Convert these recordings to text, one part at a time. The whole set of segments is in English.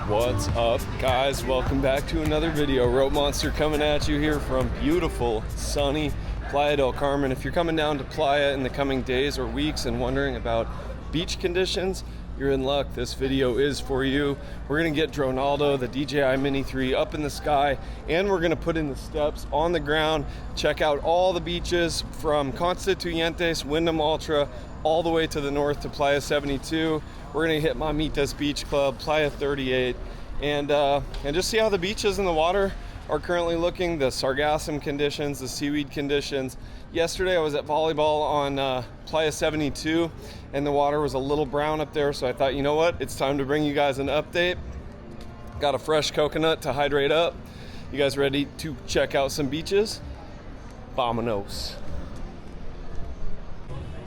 What's up, guys? Welcome back to another video. Rope Monster coming at you here from beautiful, sunny Playa del Carmen. If you're coming down to Playa in the coming days or weeks and wondering about beach conditions, you're in luck. This video is for you. We're gonna get Dronaldo, the DJI Mini 3, up in the sky, and we're gonna put in the steps on the ground, check out all the beaches from Constituyentes, Wyndham Ultra, all the way to the north to Playa 72. We're gonna hit Mamitas Beach Club, Playa 38, and just see how the beaches and the water are currently looking, the sargassum conditions, the seaweed conditions. Yesterday I was at volleyball on Playa 72 and the water was a little brown up there, so I thought, you know what, it's time to bring you guys an update. Got a fresh coconut to hydrate up. You guys ready to check out some beaches? Vamanos.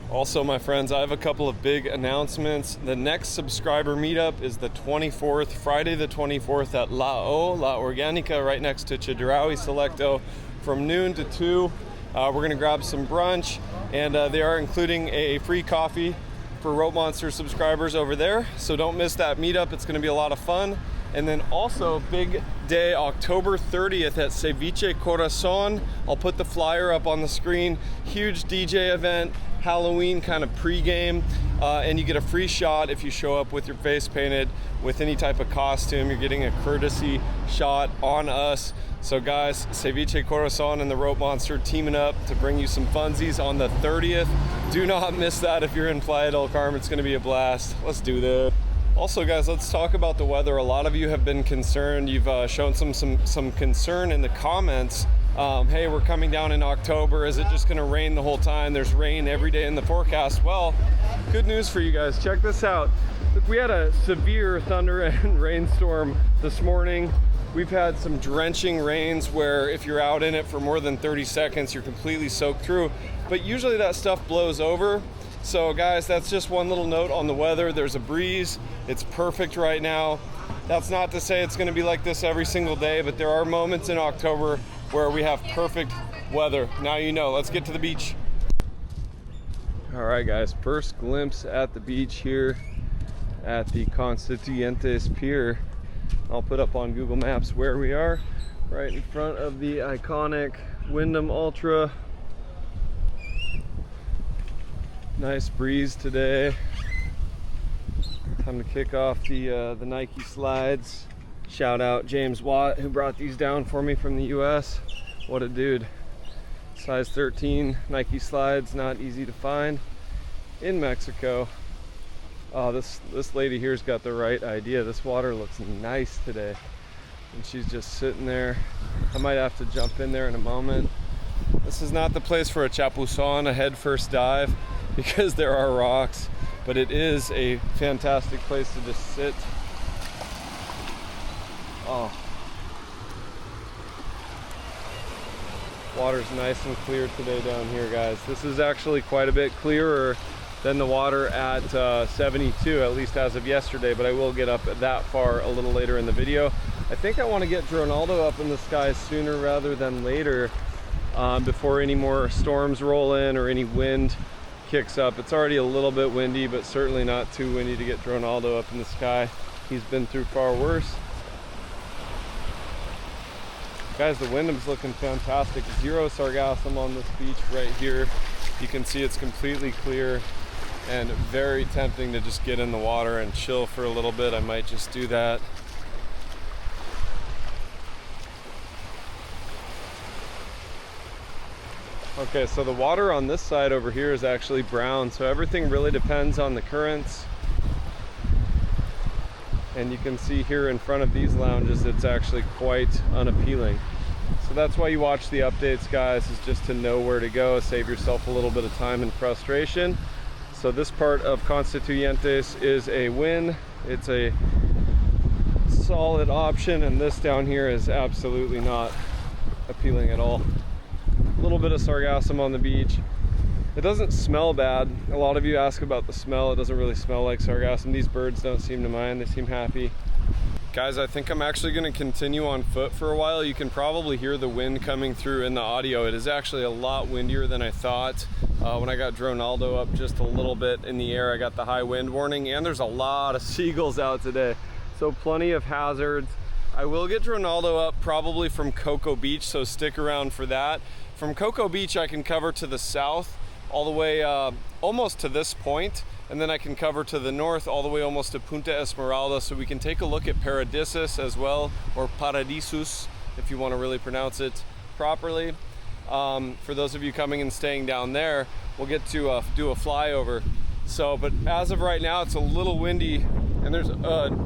Also, my friends, I have a couple of big announcements. The next subscriber meetup is the 24th, Friday the 24th at La Organica, right next to Chedraui Selecto, from noon to 2. We're gonna grab some brunch, and they are including a free coffee for Rope Monster subscribers over there. So don't miss that meetup, it's gonna be a lot of fun. And then also, big day, October 30th at Ceviche Corazon. I'll put the flyer up on the screen. Huge DJ event, Halloween kind of pre-game, and you get a free shot if you show up with your face painted with any type of costume. You're getting a courtesy shot on us. So guys, Ceviche Corazon and the Rope Monster teaming up to bring you some funsies on the 30th. Do not miss that if you're in Playa del Carmen. It's gonna be a blast. Let's do that. Also, guys, let's talk about the weather. A lot of you have been concerned. You've shown some concern in the comments. Hey, we're coming down in October. Is it just gonna rain the whole time? There's rain every day in the forecast. Well, good news for you guys. Check this out. Look, we had a severe thunder and rainstorm this morning. We've had some drenching rains where if you're out in it for more than 30 seconds, you're completely soaked through. But usually that stuff blows over. So guys, that's just one little note on the weather. There's a breeze. It's perfect right now. That's not to say it's gonna be like this every single day, but there are moments in October where we have perfect weather. Now you know, let's get to the beach. All right guys, first glimpse at the beach here at the Constituyentes Pier. I'll put up on Google Maps where we are, right in front of the iconic Wyndham Ultra. Nice breeze today. Time to kick off the Nike slides. Shout out James Watt, who brought these down for me from the US. What a dude. Size 13 Nike slides, not easy to find in Mexico. Oh, this lady here's got the right idea. This water looks nice today. And she's just sitting there. I might have to jump in there in a moment. This is not the place for a chapuzon, a head first dive, because there are rocks, but it is a fantastic place to just sit. Oh. Water's nice and clear today down here, guys. This is actually quite a bit clearer than the water at 72, at least as of yesterday, but I will get up that far a little later in the video. I think I want to get Dronaldo up in the sky sooner rather than later, before any more storms roll in or any wind kicks up. It's already a little bit windy, but certainly not too windy to get Dronaldo up in the sky. He's been through far worse. Guys, the Wyndham's looking fantastic. Zero sargassum on this beach right here. You can see it's completely clear and very tempting to just get in the water and chill for a little bit. I might just do that. Okay, so the water on this side over here is actually brown, so everything really depends on the currents. And you can see here in front of these lounges, it's actually quite unappealing. So that's why you watch the updates, guys, is just to know where to go, save yourself a little bit of time and frustration. So this part of Constituyentes is a win. It's a solid option, and this down here is absolutely not appealing at all. A little bit of sargassum on the beach. It doesn't smell bad. A lot of you ask about the smell. It doesn't really smell like sargassum. These birds don't seem to mind. They seem happy. Guys, I think I'm actually going to continue on foot for a while. You can probably hear the wind coming through in the audio. It is actually a lot windier than I thought. When I got Dronaldo up just a little bit in the air, I got the high wind warning, and there's a lot of seagulls out today. so plenty of hazards. I will get Dronaldo up probably from Coco Beach, so stick around for that. From Coco Beach, I can cover to the south all the way almost to this point, and then I can cover to the north all the way almost to Punta Esmeralda, so we can take a look at Paradisus as well, or Paradisus if you want to really pronounce it properly. For those of you coming and staying down there, we'll get to do a flyover. So, but as of right now, it's a little windy, and there's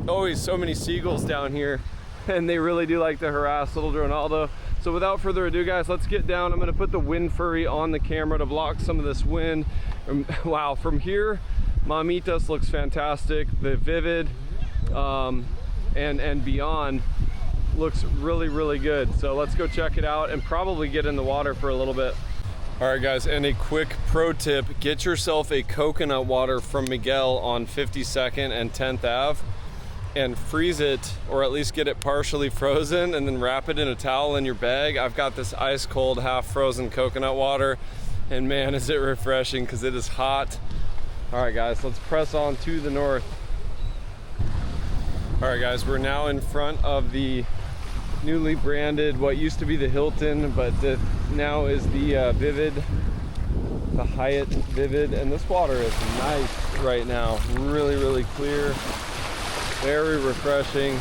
always so many seagulls down here, and they really do like to harass little Dronaldo. So without further ado, guys, let's get down. I'm gonna put the wind furry on the camera to block some of this wind. Wow, from here, Mamitas looks fantastic. The Vivid and beyond looks really, really good. So let's go check it out and probably get in the water for a little bit. All right, guys, and a quick pro tip, get yourself a coconut water from Miguel on 52nd and 10th Ave and freeze it, or at least get it partially frozen, and then wrap it in a towel in your bag. I've got this ice cold, half frozen coconut water, and man, is it refreshing, because it is hot. All right, guys, let's press on to the north. All right, guys, we're now in front of the newly branded, what used to be the Hilton, but now is the Vivid, the Hyatt Vivid, and this water is nice right now. Really, really clear, very refreshing.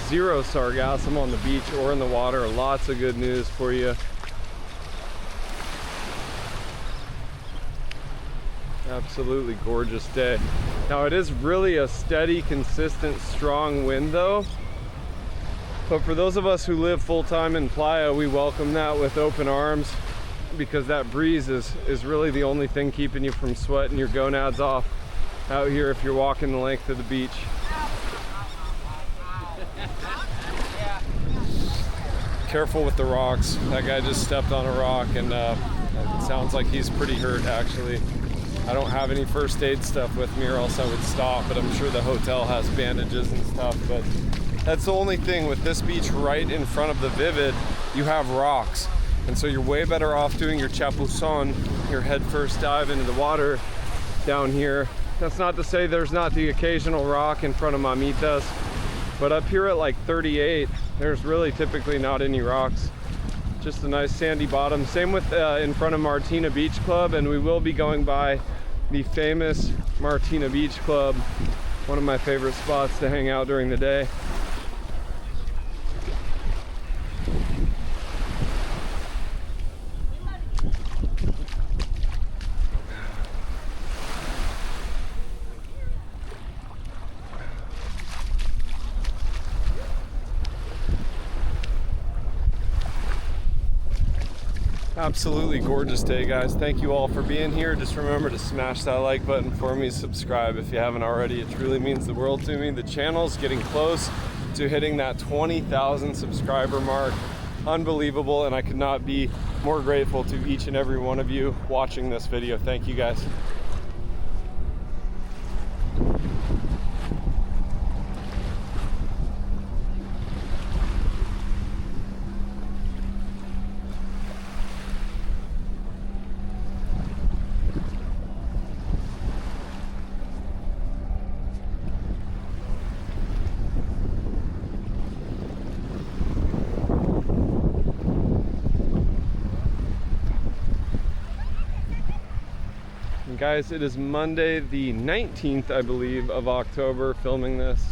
Zero sargassum on the beach or in the water. Lots of good news for you. Absolutely gorgeous day. Now it is really a steady, consistent, strong wind though. But for those of us who live full-time in Playa, we welcome that with open arms, because that breeze is really the only thing keeping you from sweating your gonads off out here if you're walking the length of the beach. Careful with the rocks. That guy just stepped on a rock, and it sounds like he's pretty hurt actually. I don't have any first aid stuff with me, or else I would stop, but I'm sure the hotel has bandages and stuff. But that's the only thing with this beach right in front of the Vivid, you have rocks. And so you're way better off doing your chapuzon, your head first dive into the water down here. That's not to say there's not the occasional rock in front of Mamitas, but up here at like 38, there's really typically not any rocks. Just a nice sandy bottom. Same with in front of Martina Beach Club, and we will be going by the famous Martina Beach Club, one of my favorite spots to hang out during the day. Absolutely gorgeous day, guys. Thank you all for being here. Just remember to smash that like button for me, subscribe if you haven't already. It truly means the world to me. The channel's getting close to hitting that 20,000 subscriber mark. Unbelievable, and I could not be more grateful to each and every one of you watching this video. Thank you, guys. Guys, it is Monday the 19th, I believe, of October, filming this.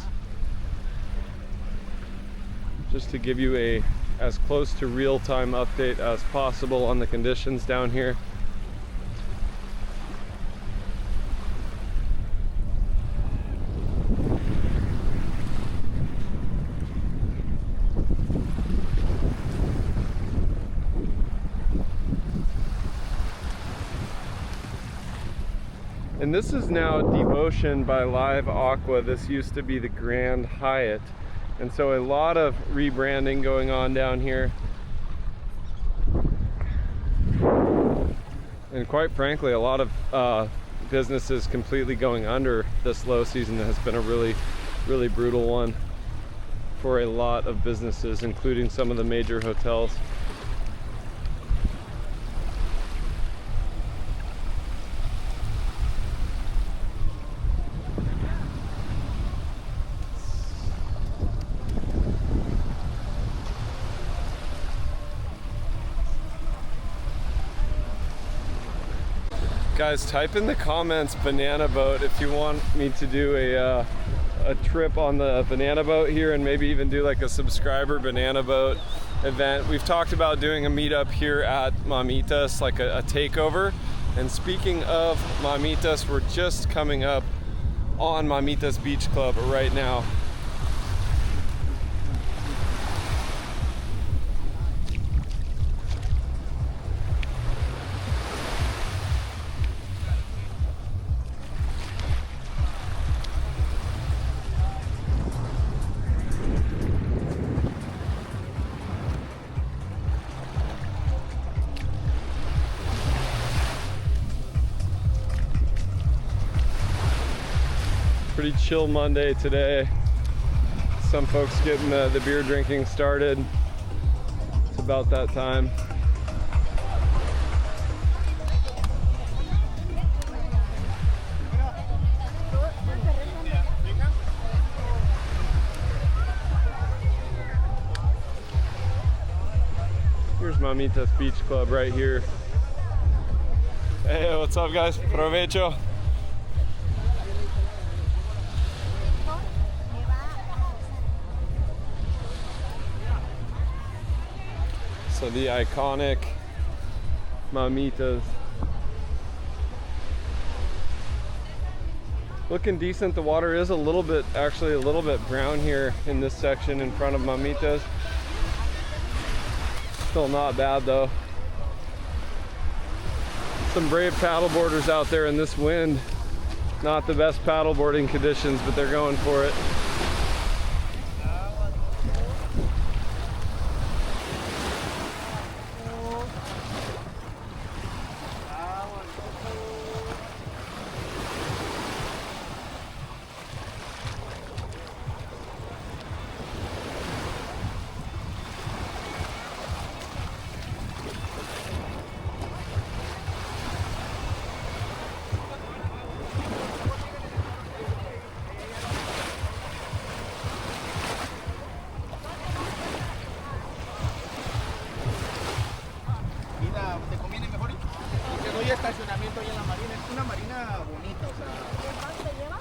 Just to give you a as close to real-time update as possible on the conditions down here. And this is now Devotion by Live Aqua. This used to be the Grand Hyatt. And so a lot of rebranding going on down here. And quite frankly, a lot of businesses completely going under this low season. That has been a really, really brutal one for a lot of businesses, including some of the major hotels. Guys, type in the comments banana boat if you want me to do a trip on the banana boat here, and maybe even do like a subscriber banana boat event. We've talked about doing a meetup here at Mamitas, like a takeover. And speaking of Mamitas, we're just coming up on Mamitas Beach Club right now. Pretty chill Monday today. Some folks getting the beer drinking started. It's about that time. Here's Mamitas Beach Club right here. Hey, what's up guys? Provecho. So the iconic Mamitas. Looking decent. The water is actually a little bit brown here in this section in front of Mamitas. Still not bad though. Some brave paddleboarders out there in this wind. Not the best paddleboarding conditions, but they're going for it. Estacionamiento ahí en la marina, es una marina bonita, o sea. ¿Cuánto te lleva?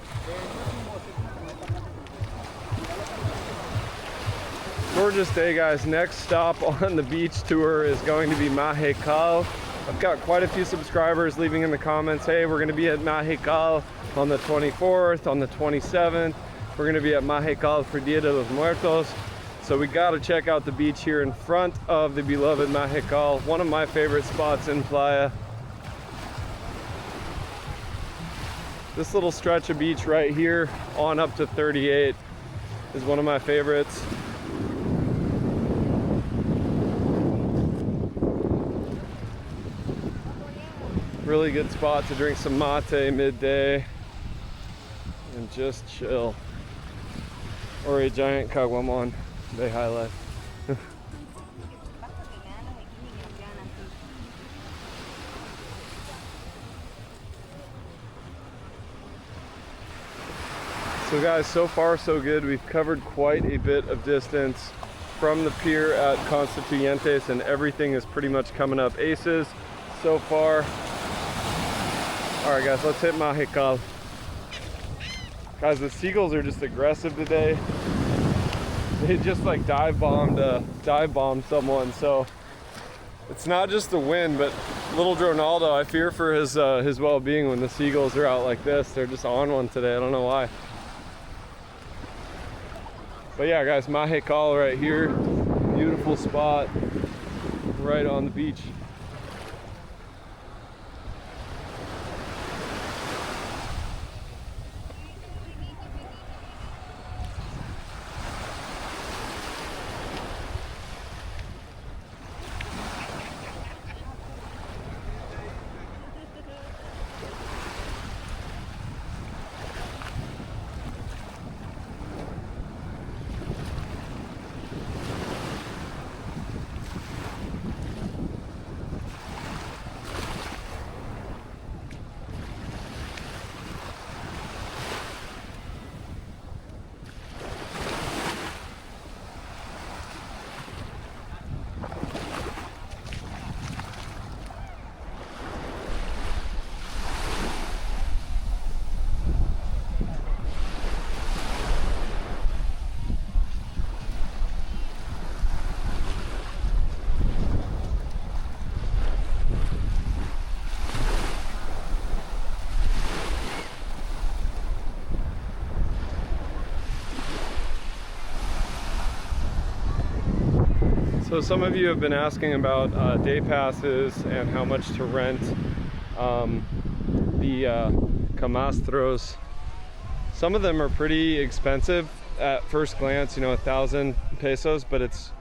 Gorgeous day, guys. Next stop on the beach tour is going to be Mahikal. I've got quite a few subscribers leaving in the comments, hey, we're going to be at Mahikal on the 24th, on the 27th. We're going to be at Mahikal for Dia de los Muertos. So we got to check out the beach here in front of the beloved Mahikal, one of my favorite spots in Playa. This little stretch of beach right here on up to 38 is one of my favorites. Really good spot to drink some mate midday and just chill. Or a giant caguamon, they highlight. So guys, so far so good. We've covered quite a bit of distance from the pier at Constituyentes, and everything is pretty much coming up aces so far. All right guys, let's hit Mahikal. Guys, the seagulls are just aggressive today. They just like dive bombed someone. So it's not just the wind, but little Dronaldo, I fear for his well-being when the seagulls are out like this. They're just on one today. I don't know why. But yeah, guys, Mahikal right here. Beautiful spot right on the beach. So some of you have been asking about day passes and how much to rent the camastros. Some of them are pretty expensive at first glance, you know, 1,000 pesos, but it's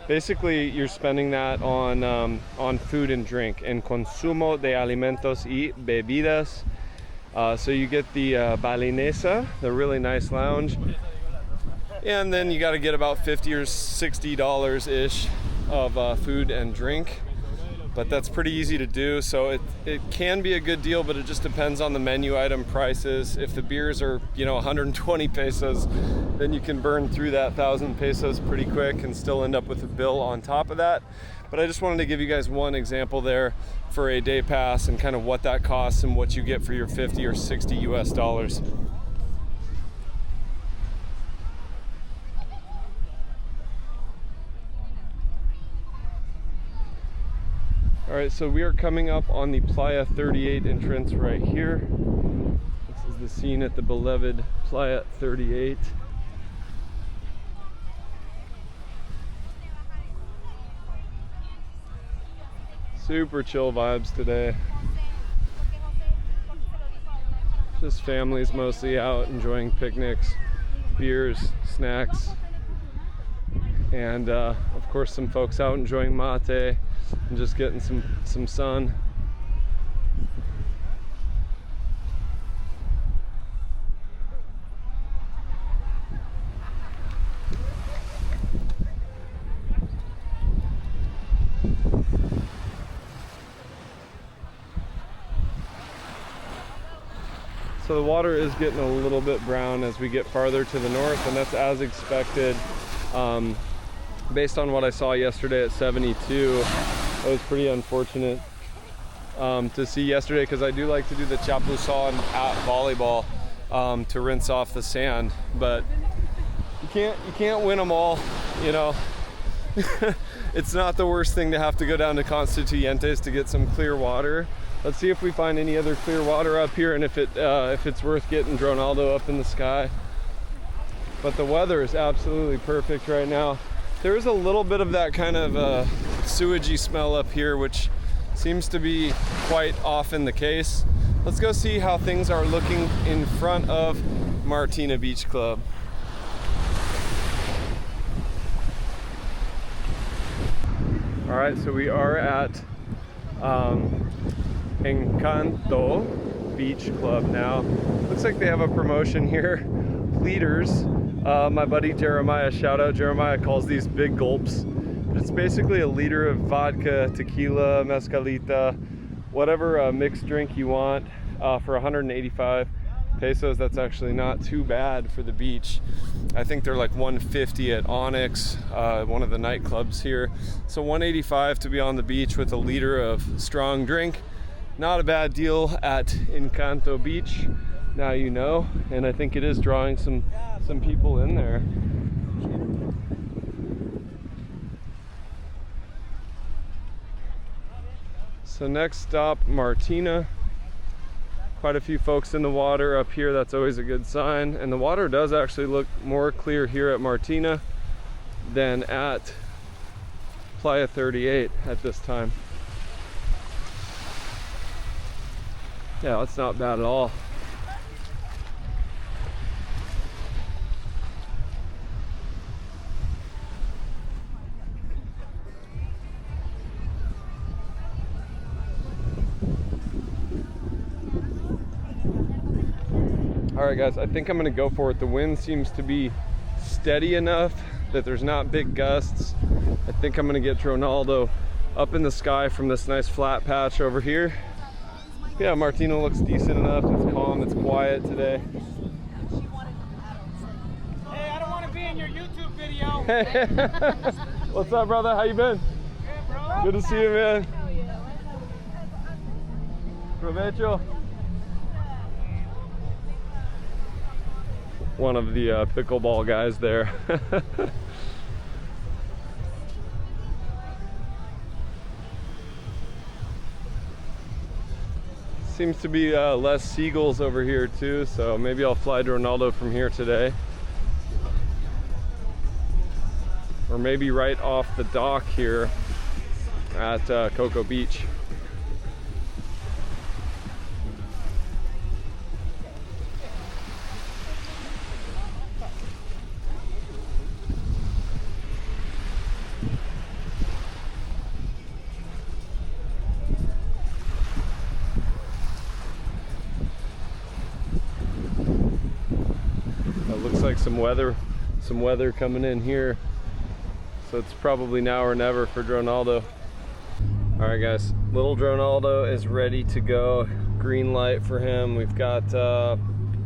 basically you're spending that on food and drink, en consumo de alimentos y bebidas. So you get the balinesa, the really nice lounge, and then you got to get about $50 or $60 ish of food and drink. But that's pretty easy to do, so it can be a good deal, but it just depends on the menu item prices. If the beers are, you know, 120 pesos, then you can burn through that 1,000 pesos pretty quick and still end up with a bill on top of that. But I just wanted to give you guys one example there for a day pass and kind of what that costs and what you get for your 50 or 60 US dollars. All right, so we are coming up on the Playa 38 entrance right here. This is the scene at the beloved Playa 38. Super chill vibes today. Just families mostly out enjoying picnics, beers, snacks, and of course some folks out enjoying mate and just getting some sun. So the water is getting a little bit brown as we get farther to the north, and that's as expected. Based on what I saw yesterday at 72, it was pretty unfortunate to see yesterday, because I do like to do the chapuzon at volleyball to rinse off the sand, but you can't win them all, you know. It's not the worst thing to have to go down to Constituyentes to get some clear water. Let's see if we find any other clear water up here, and if it's worth getting Dronaldo up in the sky. But the weather is absolutely perfect right now. There is a little bit of that kind of sewagey smell up here, which seems to be quite often the case. Let's go see how things are looking in front of Martina Beach Club. All right, so we are at Encanto Beach Club now. Looks like they have a promotion here. Liters. My buddy Jeremiah, shout out Jeremiah, calls these big gulps. It's basically a liter of vodka, tequila, mezcalita, whatever mixed drink you want for 185 pesos. That's actually not too bad for the beach. I think they're like 150 at Onyx, one of the nightclubs here. So 185 to be on the beach with a liter of strong drink. Not a bad deal at Encanto Beach. Now you know, and I think it is drawing some people in there. So next stop, Martina. Quite a few folks in the water up here. That's always a good sign. And the water does actually look more clear here at Martina than at Playa 38 at this time. Yeah, that's not bad at all. All right, guys, I think I'm gonna go for it. The wind seems to be steady enough that there's not big gusts. I think I'm gonna get Dronaldo up in the sky from this nice flat patch over here. Yeah, Martina looks decent enough. It's calm, it's quiet today. Hey, I don't want to be in your YouTube video. Hey, what's up, brother? How you been? Good, bro. Good to see you, man. Provecho. One of the pickleball guys there. Seems to be less seagulls over here too, so maybe I'll fly Dronaldo from here today. Or maybe right off the dock here at Coco Beach. Looks like some weather coming in here, so it's probably now or never for Dronaldo. All right guys, little Dronaldo is ready to go. Green light for him. We've got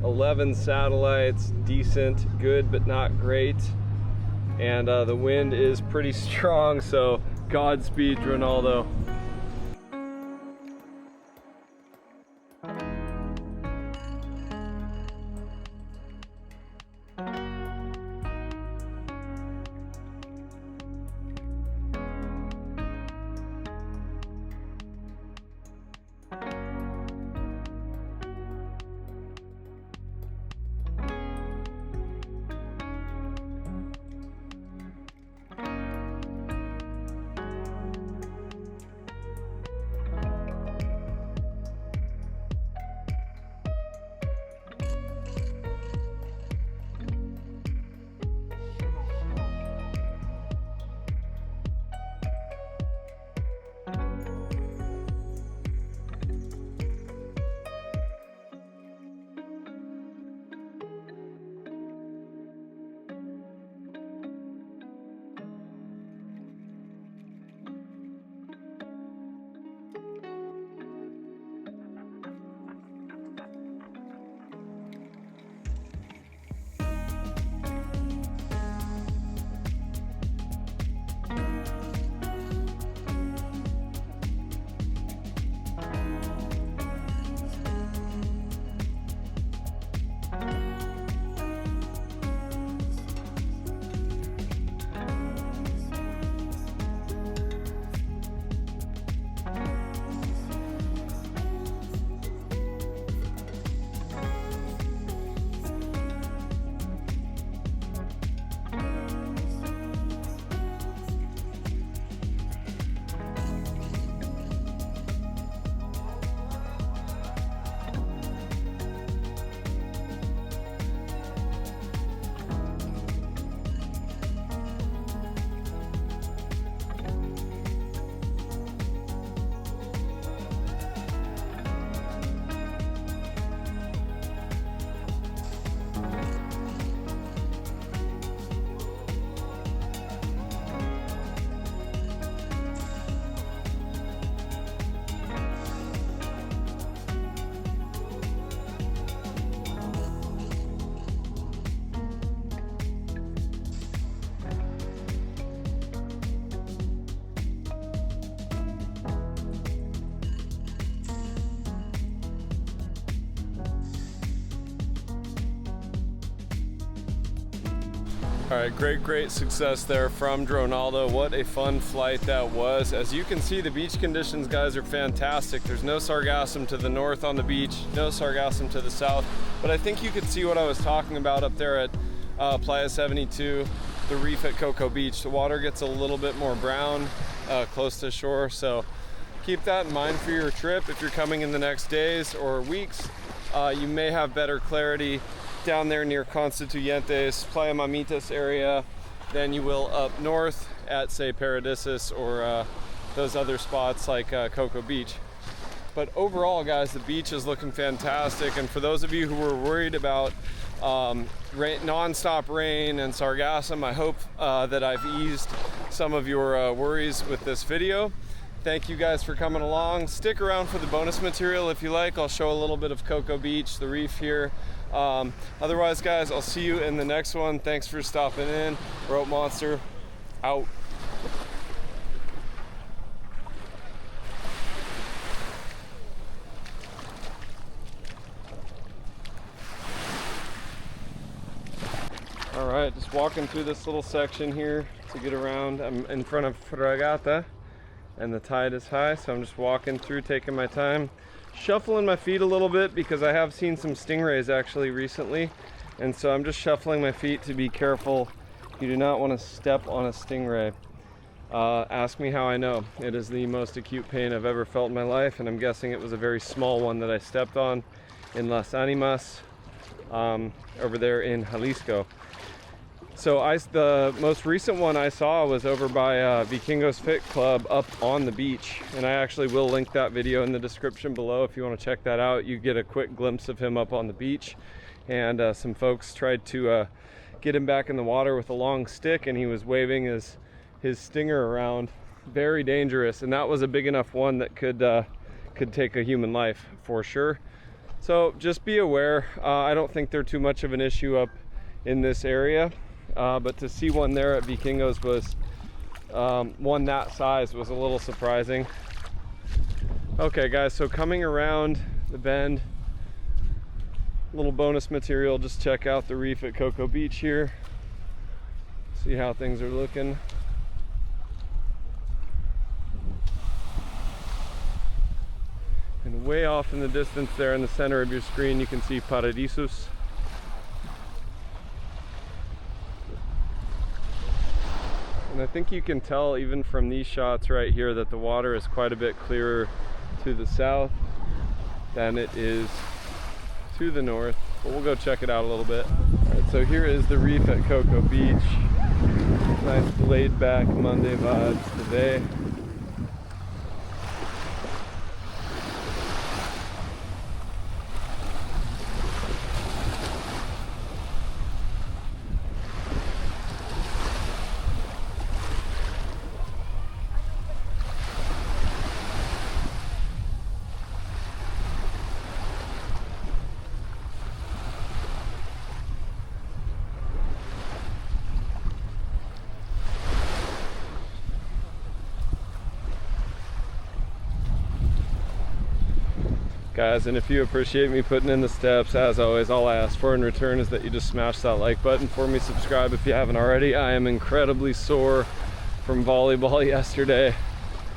11 satellites, decent, good but not great, and the wind is pretty strong, so Godspeed Dronaldo. All right, great success there from Dronaldo. What a fun flight that was. As you can see, the beach conditions, guys, are fantastic. There's no sargassum to the north on the beach, no sargassum to the south, but I think you could see what I was talking about up there at Playa 72, the reef at Coco Beach. The water gets a little bit more brown close to shore, so keep that in mind for your trip. If you're coming in the next days or weeks, you may have better clarity down there near Constituyentes, Playa Mamitas area than you will up north at, say, Paradisus or those other spots like Coco Beach. But overall, guys, the beach is looking fantastic. And for those of you who were worried about non-stop rain and sargassum, I hope that I've eased some of your worries with this video. Thank you guys for coming along. Stick around for the bonus material if you like. I'll show a little bit of Coco Beach, the reef here. Otherwise, guys, I'll see you in the next one. Thanks for stopping in. Rope Monster, out. All right, just walking through this little section here to get around. I'm in front of Fragata, and the tide is high, so I'm just walking through, taking my time, shuffling my feet a little bit because I have seen some stingrays actually recently, and so I'm just shuffling my feet to be careful You do not want to step on a stingray. Ask me how I know. It is the most acute pain I've ever felt in my life, and I'm guessing it was a very small one that I stepped on in Las Animas, over there in Jalisco. So the most recent one I saw was over by Vikingos Fit Club up on the beach, and I actually will link that video in the description below if you want to check that out. You get a quick glimpse of him up on the beach, and some folks tried to get him back in the water with a long stick, and he was waving his stinger around. Very dangerous, and that was a big enough one that could take a human life for sure. So just be aware. I don't think they're too much of an issue up in this area. But to see one there at Vikingos was, one that size was a little surprising. Okay guys, so coming around the bend, little bonus material, just check out the reef at Coco Beach here. See how things are looking. And way off in the distance there in the center of your screen, you can see Paradisus. And I think you can tell even from these shots right here that the water is quite a bit clearer to the south than it is to the north. But we'll go check it out a little bit. All right, so here is the reef at Coco Beach. Nice laid back Monday vibes today. Guys, and if you appreciate me putting in the steps, as always, all I ask for in return is that you just smash that like button for me, subscribe if you haven't already. I am incredibly sore from volleyball yesterday.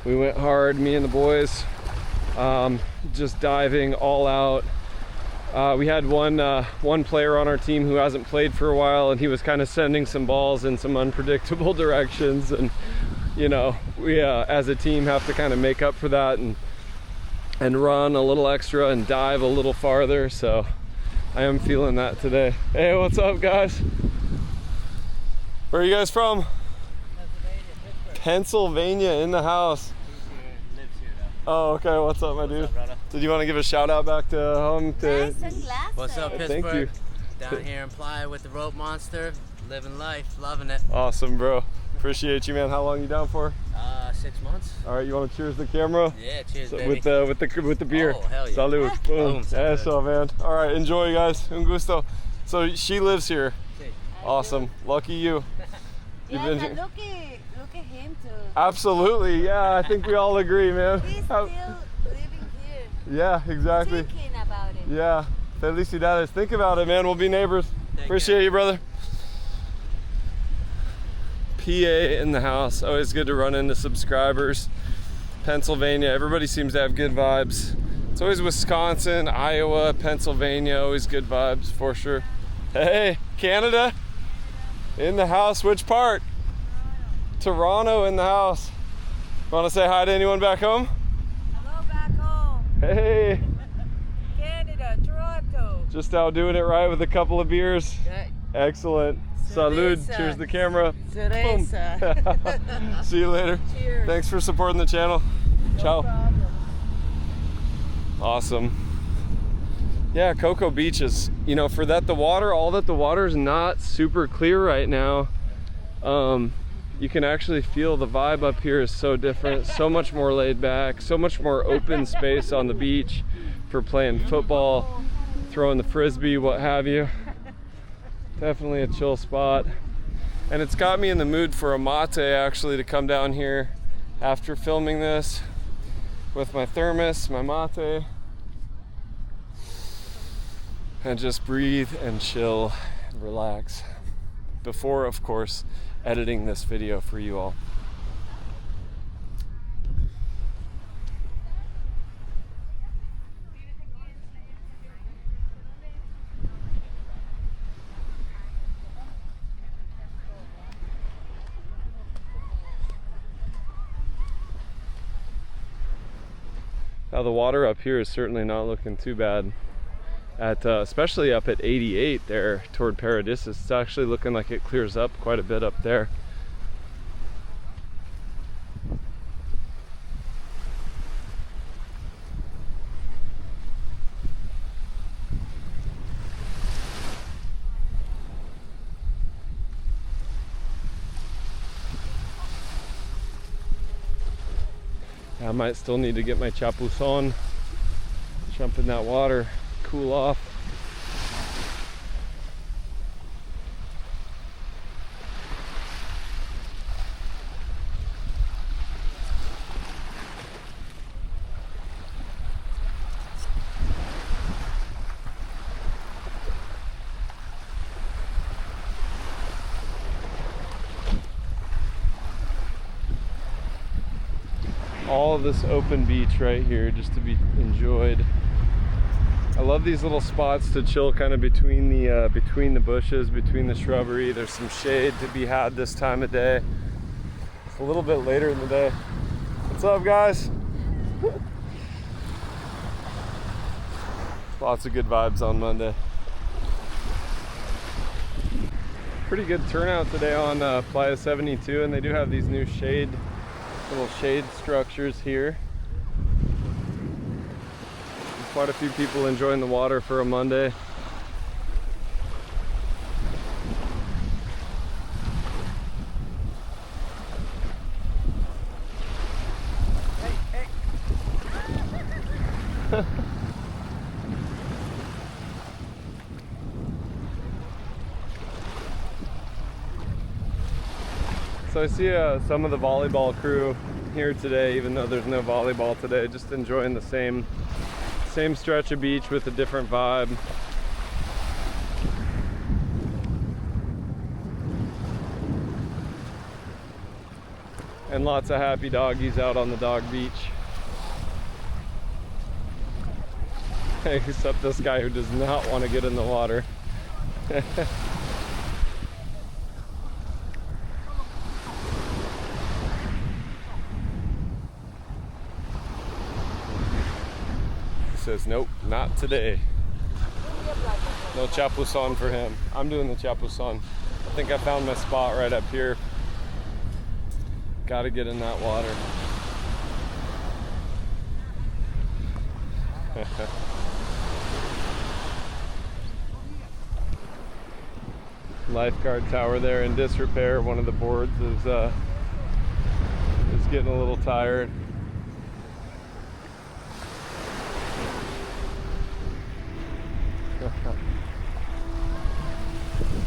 We went hard, me and the boys, just diving all out. We had one player on our team who hasn't played for a while, and he was kind of sending some balls in some unpredictable directions, and you know, we as a team have to kind of make up for that and run a little extra and dive a little farther. So I am feeling that today. Hey, what's up guys? Where are you guys from? Pennsylvania in the house. Lives here though. Oh, okay. What's up, my dude? What's up, brother? Did you want to give a shout out back to home? Nice sunglasses. What's up, Pittsburgh? Thank you. Down here in Playa with the rope monster, living life, loving it. Awesome, bro. Appreciate you, man. How long you down for? 6 months. All right, you want to cheers the camera? Yeah, cheers, So, baby. with the beer. Oh, hell yeah. Salud. Boom. Boom. Eso, man. All right, enjoy, guys. Un gusto. So she lives here. Sí. Awesome. Lucky you. You've Yeah, been- but look at him too. Absolutely. Yeah, I think we all agree, man. He's still living here, Yeah, exactly. thinking about it. Yeah. Felicidades. Think about it, man. We'll be neighbors. Take Appreciate care. you, brother. PA in the house. Always good to run into subscribers. Pennsylvania, everybody seems to have good vibes. It's always Wisconsin, Iowa, Pennsylvania, always good vibes for sure. Hey, Canada in the house. Which part? Toronto in the house. Want to say hi to anyone back home? Hello back home, Hey, Canada, Toronto. just out doing it right with a couple of beers. Okay. Excellent. Salud. Cerveza. Cheers the camera. Cerveza. See you later. Cheers. Thanks for supporting the channel. Ciao. Problem. Awesome. Yeah, Coco Beach is, you know, for that the water is not super clear right now. You can actually feel the vibe up here is so different, so much more laid back, so much more open space on the beach for playing football, throwing the frisbee, what have you. Definitely a chill spot. And it's got me in the mood for a mate actually, to come down here after filming this with my thermos, my mate, and just breathe and chill and relax before, of course, editing this video for you all. Now the water up here is certainly not looking too bad. At especially up at 88 there toward Paradisus, it's actually looking like it clears up quite a bit up there. I might still need to get my chapuzon, jump in that water, cool off. All of this open beach right here just to be enjoyed. I love these little spots to chill kind of between the bushes, between the shrubbery. There's some shade to be had this time of day. It's a little bit later in the day. What's up, guys? Lots of good vibes on Monday. Pretty good turnout today on Playa 72, and they do have these new little shade structures here. Quite a few people enjoying the water for a Monday. So I see some of the volleyball crew here today, even though there's no volleyball today, just enjoying the same stretch of beach with a different vibe. And lots of happy doggies out on the dog beach. Except this guy who does not want to get in the water. Says nope, not today. No chapuzon for him. I'm doing the chapuzon. I think I found my spot right up here. Gotta get in that water. Lifeguard tower there in disrepair. One of the boards is getting a little tired.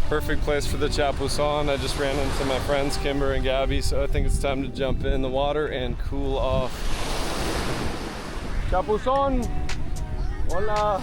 Perfect place for the chapuzon. I just ran into my friends Kimber and Gabby, so I think it's time to jump in the water and cool off. Chapuzon! Hola!